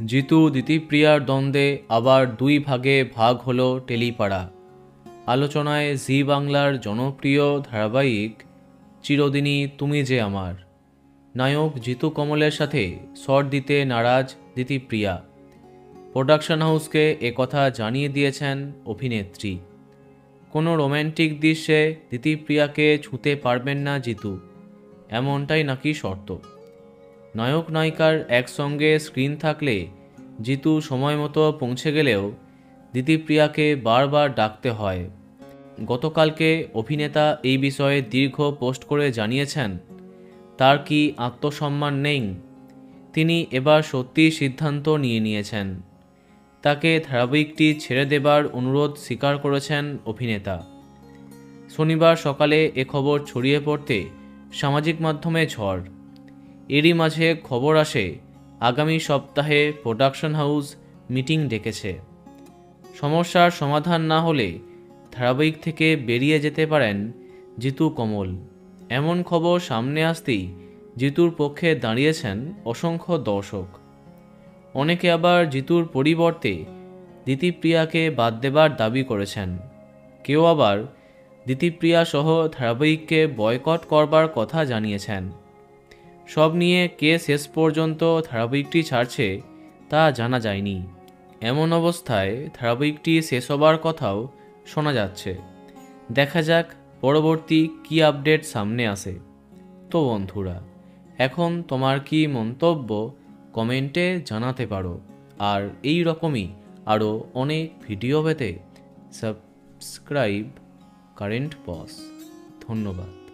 জিতু দিতিপ্রিয়ার দ্বন্দ্বে আবার দুই ভাগে ভাগ হলো টেলিপাড়া। আলোচনায় জি বাংলার জনপ্রিয় ধারাবাহিক চিরদিনই তুমি যে আমার। নায়ক জিতু কমলের সাথে শট দিতে নারাজ দিতিপ্রিয়া। প্রোডাকশন হাউসকে একথা জানিয়ে দিয়েছেন অভিনেত্রী। কোনো রোম্যান্টিক দৃশ্যে দিতিপ্রিয়াকে ছুঁতে পারবেন না জিতু, এমনটাই নাকি শর্ত। নায়ক নায়িকার একসঙ্গে স্ক্রিন থাকলে জিতু সময় মতো পৌঁছে গেলেও দিতিপ্রিয়াকে বারবার ডাকতে হয়। গতকালকে অভিনেতা এই বিষয়ে দীর্ঘ পোস্ট করে জানিয়েছেন, তার কি আত্মসম্মান নেই? তিনি এবার সত্যি সিদ্ধান্ত নিয়েছেন। তাকে ধারাবাহিকটি ছেড়ে দেবার অনুরোধ স্বীকার করেছেন অভিনেতা। শনিবার সকালে এ খবর ছড়িয়ে পড়তে সামাজিক মাধ্যমে ঝড়। এরই মাঝে খবর আসে আগামী সপ্তাহে প্রোডাকশন হাউস মিটিং ডেকেছে। সমস্যার সমাধান না হলে ধারাবাহিক থেকে বেরিয়ে যেতে পারেন জিতু কমল। এমন খবর সামনে আসতেই জিতুর পক্ষে দাঁড়িয়েছেন অসংখ্য দর্শক। অনেকে আবার জিতুর পরিবর্তে দিতিপ্রিয়াকে বাদ দেবার দাবি করেছেন। কেউ আবার দিতিপ্রিয়া সহ ধারাবাহিককে বয়কট করবার কথা জানিয়েছেন। সব নিয়ে কে শেষ পর্যন্ত ধারাবাহিকটি ছাড়ছে তা জানা যায়নি। এমন অবস্থায় ধারাবাহিকটি শেষ হবার কথাও শোনা যাচ্ছে। দেখা যাক পরবর্তী কী আপডেট সামনে আসে। তো বন্ধুরা, এখন তোমার কি মন্তব্য কমেন্টে জানাতে পারো। আর এই রকমই আরও অনেক ভিডিও পেতে সাবস্ক্রাইব কারেন্ট বস। ধন্যবাদ।